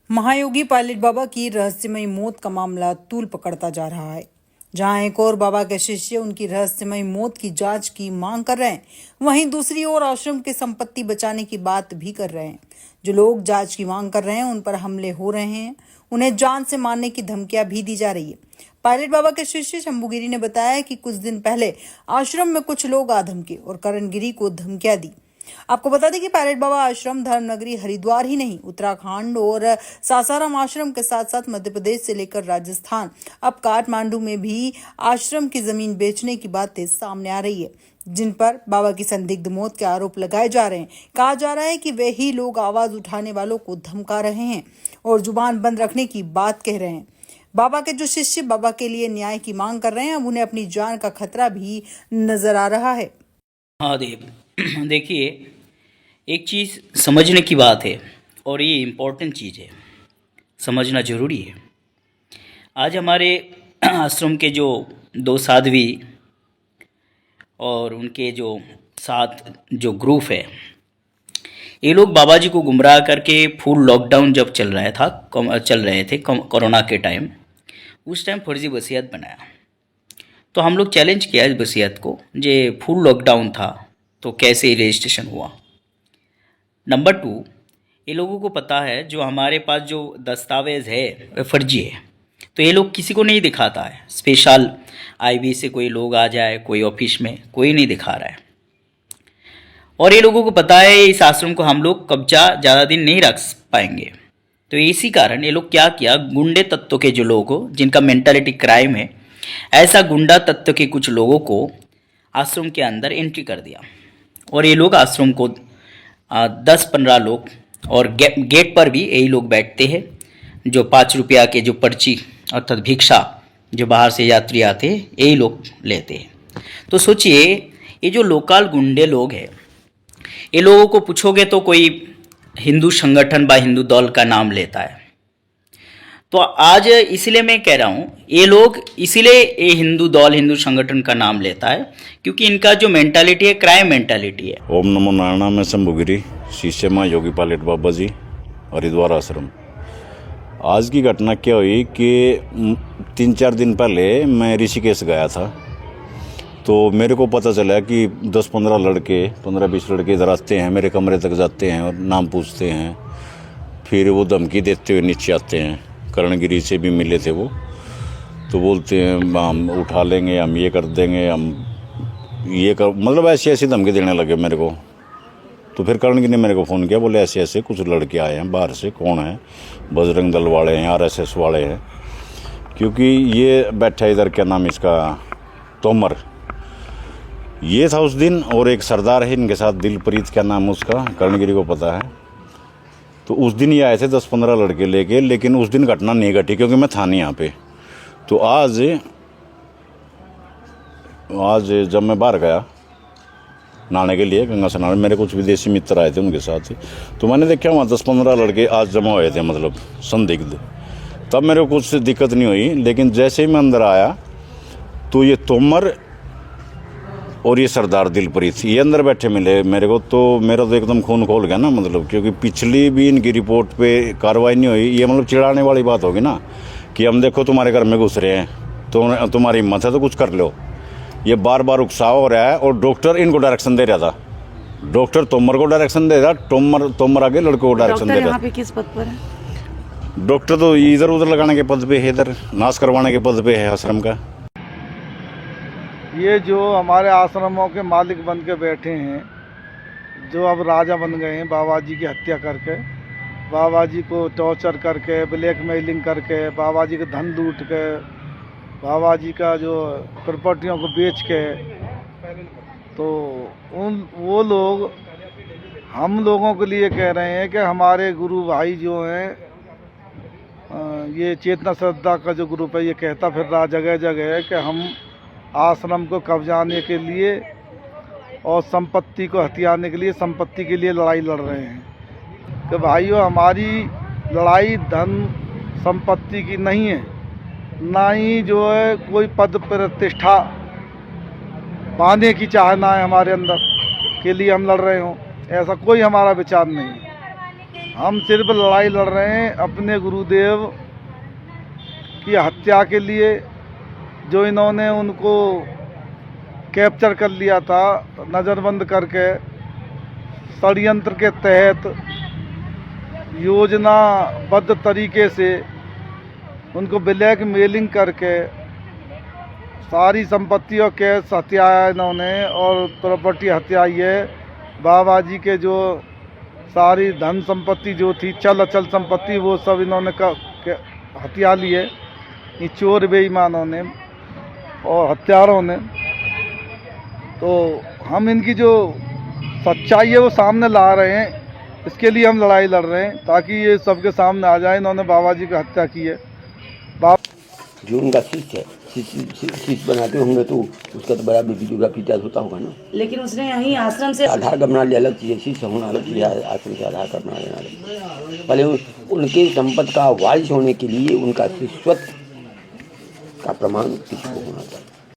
महायोगी पायलट बाबा की रहस्यमयी मौत का मामला तूल पकड़ता जा रहा है। जहां एक और बाबा के शिष्य उनकी रहस्यमयी मौत की जांच की मांग कर रहे हैं, वहीं दूसरी ओर आश्रम की संपत्ति बचाने की बात भी कर रहे हैं। जो लोग जांच की मांग कर रहे हैं उन पर हमले हो रहे हैं, उन्हें जान से मारने की धमकियां भी दी जा रही है। पायलट बाबा के शिष्य शंभुगिरी ने बताया कि कुछ दिन पहले आश्रम में कुछ लोग आ धमके और करण गिरी को धमकियां दी। आपको बता दें कि पायलट बाबा आश्रम धर्मनगरी हरिद्वार ही नहीं, उत्तराखंड और सासाराम आश्रम के साथ साथ मध्य प्रदेश से लेकर राजस्थान, अब काठमांडू में भी आश्रम की जमीन बेचने की बातें सामने आ रही है, जिन पर बाबा की संदिग्ध मौत के आरोप लगाए जा रहे हैं। कहा जा रहा है कि वे ही लोग आवाज उठाने वालों को धमका रहे हैं और जुबान बंद रखने की बात कह रहे हैं। बाबा के जो शिष्य बाबा के लिए न्याय की मांग कर रहे हैं, अब उन्हें अपनी जान का खतरा भी नजर आ रहा है। हाँ देखिए, एक चीज़ समझने की बात है और ये इम्पोर्टेंट चीज़ है, समझना ज़रूरी है। आज हमारे आश्रम के जो दो साध्वी और उनके जो साथ जो ग्रुप है, ये लोग बाबा जी को गुमराह करके फुल लॉकडाउन जब चल रहे थे कोरोना के टाइम, उस टाइम फर्जी वसीयत बनाया। तो हम लोग चैलेंज किया इस वसीयत को, जे फुल लॉकडाउन था तो कैसे रजिस्ट्रेशन हुआ। नंबर 2, ये लोगों को पता है जो हमारे पास जो दस्तावेज़ है वह फर्जी है, तो ये लोग किसी को नहीं दिखाता है। स्पेशल आईबी से कोई लोग आ जाए, कोई ऑफिस में, कोई नहीं दिखा रहा है। और ये लोगों को पता है इस आश्रम को हम लोग कब्जा ज़्यादा दिन नहीं रख पाएंगे, तो इसी कारण ये लोग क्या किया, गुंडे तत्व के जो लोग हो जिनका मेंटालिटी क्राइम है, ऐसा गुंडा तत्व के कुछ लोगों को आश्रम के अंदर एंट्री कर दिया। और ये लोग आश्रम को 10-15 लोग, और गेट पर भी यही लोग बैठते हैं, जो 5 रुपया के जो पर्ची अर्थात भिक्षा जो बाहर से यात्री आते हैं यही लोग लेते हैं। तो सोचिए, ये जो लोकल गुंडे लोग हैं, ये लोगों को पूछोगे तो कोई हिंदू संगठन व हिंदू दल का नाम लेता है। तो आज इसलिए मैं कह रहा हूँ, ये लोग इसलिए ये हिंदू दल हिंदू संगठन का नाम लेता है क्योंकि इनका जो मेंटालिटी है क्राइम मेंटालिटी है। ओम नमो नारायण। मैं शंभुगिरी, शिष्य महायोगी पायलट बाबा जी, हरिद्वार आश्रम। आज की घटना क्या हुई कि 3-4 दिन पहले मैं ऋषिकेश गया था, तो मेरे को पता चला कि 10-15 लड़के, 15-20 लड़के इधर आते हैं, मेरे कमरे तक जाते हैं और नाम पूछते हैं। फिर वो धमकी देते हुए नीचे आते हैं। करणगिरी से भी मिले थे वो, तो बोलते हैं हम उठा लेंगे, हम ये कर देंगे, हम ये कर, मतलब ऐसी ऐसी धमकी देने लगे मेरे को। तो फिर करणगिरी ने मेरे को फ़ोन किया, बोले ऐसे ऐसे कुछ लड़के आए हैं बाहर से। कौन है? बजरंग दल वाले हैं, RSS वाले हैं। क्योंकि ये बैठा इधर, क्या नाम इसका, तोमर, ये था उस दिन, और एक सरदार है इनके साथ, दिलप्रीत क्या नाम उसका, करणगिरी को पता है। तो उस दिन ये आए थे 10-15 लड़के लेके, लेकिन उस दिन घटना नहीं घटी क्योंकि मैं था नहीं यहाँ पे। तो आज जब मैं बाहर गया नहाने के लिए, गंगा स्नान, मेरे कुछ विदेशी मित्र आए थे उनके साथ, तो मैंने देखा वहाँ 10-15 लड़के आज जमा हुए थे, मतलब संदिग्ध। तब मेरे को कुछ दिक्कत नहीं हुई, लेकिन जैसे ही मैं अंदर आया तो ये तोमर और ये सरदार दिलप्रीत ये अंदर बैठे मिले मेरे को। तो मेरा तो एकदम खून खोल गया ना, मतलब क्योंकि पिछली भी इनकी रिपोर्ट पे कार्रवाई नहीं हुई। ये मतलब चिढ़ाने वाली बात होगी ना कि हम देखो तुम्हारे घर में घुस रहे हैं, तो तुम्हारी हिम्मत है तो कुछ कर लो। ये बार बार उकसाव हो रहा है, और डॉक्टर इनको डायरेक्शन दे रहा था। डॉक्टर तोमर को डायरेक्शन दे रहा, तोमर आगे लड़कों को डायरेक्शन दे रहा। किस पद पर है डॉक्टर? तो इधर उधर लगाने के पद पे है, इधर नाश करवाने के पद पे है आश्रम का। ये जो हमारे आश्रमों के मालिक बन के बैठे हैं, जो अब राजा बन गए हैं, बाबा जी की हत्या करके, बाबा जी को टॉर्चर करके, ब्लैकमेलिंग करके, बाबा जी का धन लूट के, बाबा जी का जो प्रॉपर्टियों को बेच के, तो वो लोग हम लोगों के लिए कह रहे हैं कि हमारे गुरु भाई जो हैं, ये चेतना श्रद्धा का जो ग्रुप है, ये कहता फिर रहा जगह जगह कि हम आश्रम को कब्जाने के लिए और संपत्ति को हथियाने के लिए, संपत्ति के लिए लड़ाई लड़ रहे हैं। कि भाइयों, हमारी लड़ाई धन संपत्ति की नहीं है, ना ही जो है कोई पद प्रतिष्ठा पाने की चाहना है हमारे अंदर के लिए हम लड़ रहे हों, ऐसा कोई हमारा विचार नहीं है। हम सिर्फ लड़ाई लड़ रहे हैं अपने गुरुदेव की हत्या के लिए, जो इन्होंने उनको कैप्चर कर लिया था नज़रबंद करके, षड्यंत्र के तहत योजनाबद्ध तरीके से उनको ब्लैक मेलिंग करके सारी संपत्तियों के हत्याया इन्होंने, और प्रॉपर्टी हत्याई है। बाबा जी के जो सारी धन संपत्ति जो थी, चल अचल संपत्ति, वो सब इन्होंने हत्या ली है, ये चोर बेईमानों ने और हत्यारों ने। तो हम इनकी जो सच्चाई है वो सामने ला रहे हैं, इसके लिए हम लड़ाई लड़ रहे हैं ताकि ये सबके सामने आ जाए इन्होंने बाबा जी की हत्या की है। जो उनका शिष्य है, शिष्य बनाते होंगे तो उसका तो बड़ा वीडियोग्राफी इतिहास होता होगा ना। लेकिन उसने यहीं आश्रम से आधार कार्ड बना लिया, अलग चीज़ है, शिष्य होना अलग चीज़ है, आश्रम से आधार कार्ड बना लेना अलग। पहले उनके संपत्ति का वारिस होने के लिए उनका शिष्यत्व का प्रमाण किसी को होना चाहिए।